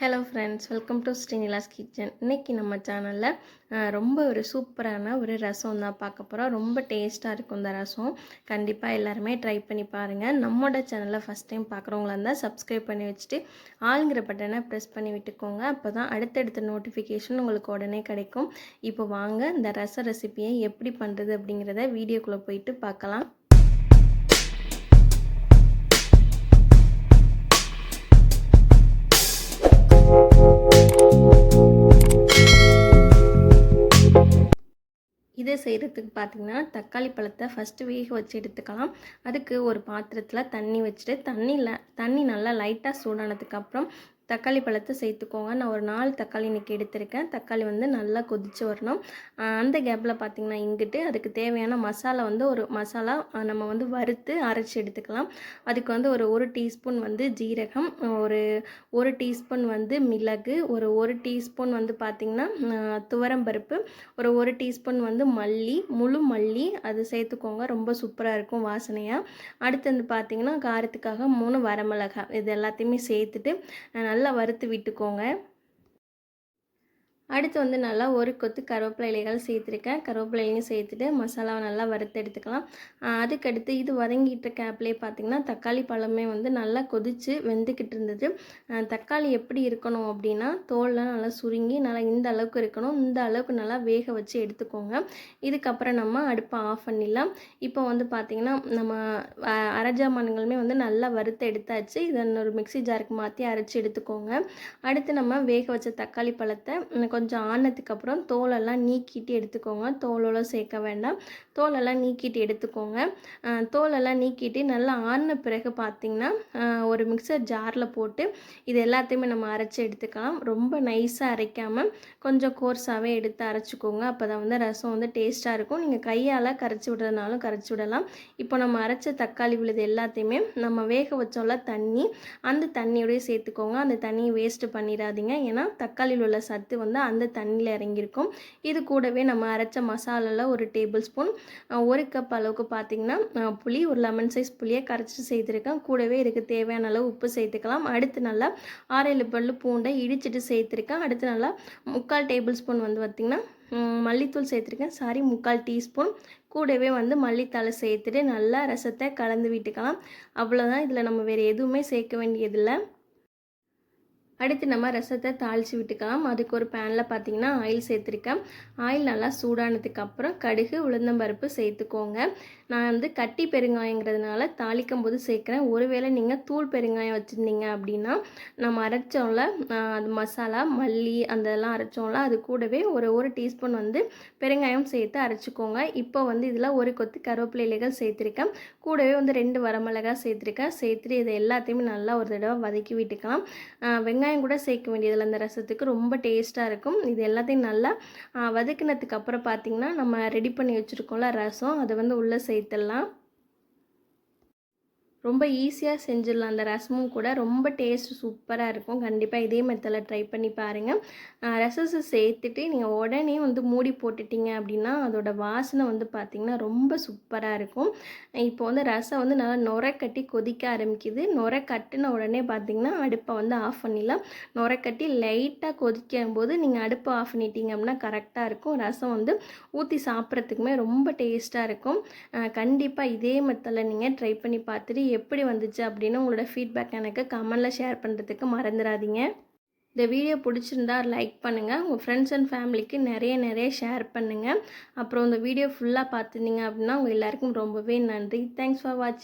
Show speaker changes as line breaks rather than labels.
Hello friends, welcome to Srinila's kitchen. இன்றைக்கி நம்ம சேனலில் ரொம்ப ஒரு சூப்பரான ஒரு ரசம் தான் பார்க்க போகிறோம். ரொம்ப டேஸ்ட்டாக இருக்கும் இந்த ரசம். கண்டிப்பாக எல்லாருமே ட்ரை பண்ணி பாருங்கள். நம்மளோட சேனலில் ஃபஸ்ட் டைம் பார்க்குறவங்களா இருந்தால் சப்ஸ்கிரைப் பண்ணி வச்சுட்டு ஆளுங்கிற பட்டனை ப்ரெஸ் பண்ணி விட்டுக்கோங்க. அப்போ தான் அடுத்தடுத்த நோட்டிஃபிகேஷன் உங்களுக்கு உடனே கிடைக்கும். இப்போ வாங்க இந்த ரச ரெசிபியை எப்படி பண்ணுறது அப்படிங்கிறத வீடியோக்குள்ளே போயிட்டு பார்க்கலாம். இதை செய்கிறதுக்கு பார்த்திங்கன்னா தக்காளி பழத்தை ஃபஸ்ட்டு வேக வச்சு எடுத்துக்கலாம். அதுக்கு ஒரு பாத்திரத்தில் தண்ணி வச்சுட்டு தண்ணி நல்லா லைட்டாக சூடானதுக்கப்புறம் தக்காளி பழத்தை சேர்த்துக்கோங்க. நான் ஒரு 4 தக்காளி இன்றைக்கி எடுத்திருக்கேன். தக்காளி நல்லா கொதித்து வரணும். அந்த கேப்பில் பார்த்திங்கன்னா இங்கிட்டு அதுக்கு தேவையான மசாலா ஒரு மசாலா நம்ம வறுத்து அரைச்சி எடுத்துக்கலாம். அதுக்கு ஒரு டீஸ்பூன் ஜீரகம், ஒரு டீஸ்பூன் மிளகு, ஒரு டீஸ்பூன் பார்த்திங்கன்னா துவரம்பருப்பு, ஒரு டீஸ்பூன் மல்லி, முழு மல்லி அது சேர்த்துக்கோங்க. ரொம்ப சூப்பராக இருக்கும் வாசனையாக. அடுத்து பார்த்திங்கன்னா காரத்துக்காக 3 வரமிளகாய் இது எல்லாத்தையுமே சேர்த்துட்டு நல்லா வறுத்து விட்டுக்கோங்க. அடுத்து நல்லா ஒரு கொத்து கருவேப்பிலை இலைகள் சேர்த்துருக்கேன். கருவேப்பிலை இலையும் சேர்த்துட்டு மசாலாவை நல்லா வறுத்து எடுத்துக்கலாம். அதுக்கடுத்து இது வதங்கிட்டு கேப்லேயே பார்த்திங்கன்னா தக்காளி பழமே நல்லா கொதித்து வெந்துக்கிட்டு இருந்தது. தக்காளி எப்படி இருக்கணும் அப்படின்னா தோல்லாம் நல்லா சுருங்கி நல்லா இந்த அளவுக்கு இருக்கணும். இந்த அளவுக்கு நல்லா வேக வச்சு எடுத்துக்கோங்க. இதுக்கப்புறம் நம்ம அடுப்பை ஆஃப் பண்ணிடலாம். இப்போ பார்த்திங்கன்னா நம்ம அரைஜாமான்களுமே நல்லா வறுத்து எடுத்தாச்சு. இதை ஒரு மிக்சி ஜாருக்கு மாற்றி அரைச்சி எடுத்துக்கோங்க. அடுத்து நம்ம வேக வச்ச தக்காளி பழத்தை கொஞ்சம் ஆனதுக்கப்புறம் தோலெல்லாம் நீக்கிட்டு எடுத்துக்கோங்க. தோலெல்லாம் சேர்க்க வேண்டாம். தோலெல்லாம் நீக்கிட்டு எடுத்துக்கோங்க. தோலெல்லாம் நீக்கிட்டு நல்லா ஆறின பிறகு பார்த்திங்கன்னா ஒரு மிக்சர் ஜாரில் போட்டு இது எல்லாத்தையுமே நம்ம அரைச்சி எடுத்துக்கலாம். ரொம்ப நைஸாக அரைக்காமல் கொஞ்சம் கோர்ஸாகவே எடுத்து அரைச்சிக்கோங்க. அப்போ தான் ரசம் டேஸ்ட்டாக இருக்கும். நீங்கள் கையால் கரைச்சி விடுறதுனாலும் கரைச்சி விடலாம். இப்போ நம்ம அரைச்ச தக்காளி விழுது எல்லாத்தையுமே நம்ம வேக வச்சோம்ல தண்ணி, அந்த தண்ணியோடய சேர்த்துக்கோங்க. அந்த தண்ணியை வேஸ்ட்டு பண்ணிடாதீங்க. ஏன்னா தக்காளியில் உள்ள சத்து அந்த தண்ணியில் இறங்கியிருக்கும். இது கூடவே நம்ம அரைச்ச மசாலாவில் ஒரு டேபிள் ஸ்பூன், 1 கப் அளவுக்கு பார்த்திங்கன்னா புளி, ஒரு லெமன் சைஸ் புளியை கரைச்சி சேர்த்துருக்கேன். கூடவே இதுக்கு தேவையான அளவு உப்பு சேர்த்துக்கலாம். அடுத்து நல்லா 6-7 பல்லு பூண்டை இடிச்சிட்டு சேர்த்துருக்கேன். அடுத்து நல்லா 3/4 டேபிள் ஸ்பூன் பார்த்திங்கன்னா மல்லித்தூள் சேர்த்துருக்கேன். 3/4 டீஸ்பூன் கூடவே மல்லித்தலை சேர்த்துட்டு நல்லா ரசத்தை கலந்து விட்டுக்கலாம். அவ்வளோதான். இதில் நம்ம வேறு எதுவுமே சேர்க்க வேண்டியதில்லை. அடுத்து நம்ம ரசத்தை தாளித்து விட்டுக்கலாம். அதுக்கு ஒரு பேனில் பார்த்திங்கன்னா ஆயில் சேர்த்துருக்கேன். ஆயில் நல்லா சூடானதுக்கப்புறம் கடுகு, உளுந்தம்பருப்பு சேர்த்துக்கோங்க. நான் கட்டி பெருங்காயங்கிறதுனால தாளிக்கும் போது சேர்க்குறேன். ஒருவேளை நீங்கள் தூள் பெருங்காயம் வச்சுருந்தீங்க அப்படின்னா நம்ம அரைச்சோம்ல அது மசாலா, மல்லி அதெல்லாம் அரைச்சோம்ல அது கூடவே ஒரு டீஸ்பூன் பெருங்காயம் சேர்த்து அரைச்சிக்கோங்க. இப்போ இதில் ஒரு கொத்து கருவேப்பிலை இலைகள் சேர்த்துருக்கேன். கூடவே 2 வரமிளகாய் சேர்த்துருக்கேன். சேர்த்துட்டு இதை எல்லாத்தையுமே நல்லா ஒரு தடவை வதக்கி விட்டுக்கலாம். வெங்காயம் கூட சேர்க்க வேண்டியதில்லை. அந்த ரசத்துக்கு ரொம்ப டேஸ்ட்டாக இருக்கும். இது எல்லாத்தையும் நல்லா வதக்கினதுக்கு அப்புறம் பார்த்திங்கன்னா நம்ம ரெடி பண்ணி வச்சுருக்கோம்ல ரசம், அதை உள்ளே சேர்த்துடலாம். ரொம்ப ஈஸியாக செஞ்சிடலாம். அந்த ரசமும் கூட ரொம்ப டேஸ்ட் சூப்பராக இருக்கும். கண்டிப்பாக இதே மெத்தடில் ட்ரை பண்ணி பாருங்கள். ரசத்தை சேர்த்துட்டு நீங்கள் உடனே மூடி போட்டுட்டிங்க அப்படின்னா அதோடய வாசனை பார்த்திங்கன்னா ரொம்ப சூப்பராக இருக்கும். இப்போ ரசம் நல்லா நுரை கட்டி கொதிக்க ஆரம்பிக்குது. நுரை கட்டின உடனே பார்த்திங்கன்னா அடுப்பை ஆஃப் பண்ணிடலாம். நுரை கட்டி லைட்டாக கொதிக்கும் போது நீங்கள் அடுப்பை ஆஃப் பண்ணிட்டீங்க அப்படின்னா கரெக்டாக இருக்கும். ரசம் ஊற்றி சாப்பிட்றதுக்குமே ரொம்ப டேஸ்ட்டாக இருக்கும். கண்டிப்பாக இதே மெத்தடில் நீங்கள் ட்ரை பண்ணி பார்த்துட்டு எப்படி வந்துச்சு அப்படின்னு உங்களோட ஃபீட்பேக் எனக்கு கமெண்டில் ஷேர் பண்ணுறதுக்கு மறந்துடாதீங்க. இந்த வீடியோ பிடிச்சிருந்தா லைக் பண்ணுங்கள். உங்கள் ஃப்ரெண்ட்ஸ் அண்ட் ஃபேமிலிக்கு நிறைய ஷேர் பண்ணுங்கள். அப்புறம் இந்த வீடியோ ஃபுல்லாக பார்த்துருந்தீங்க அப்படின்னா உங்கள் எல்லாருக்கும் ரொம்பவே நன்றி. தேங்க்ஸ் ஃபார் வாட்சிங்.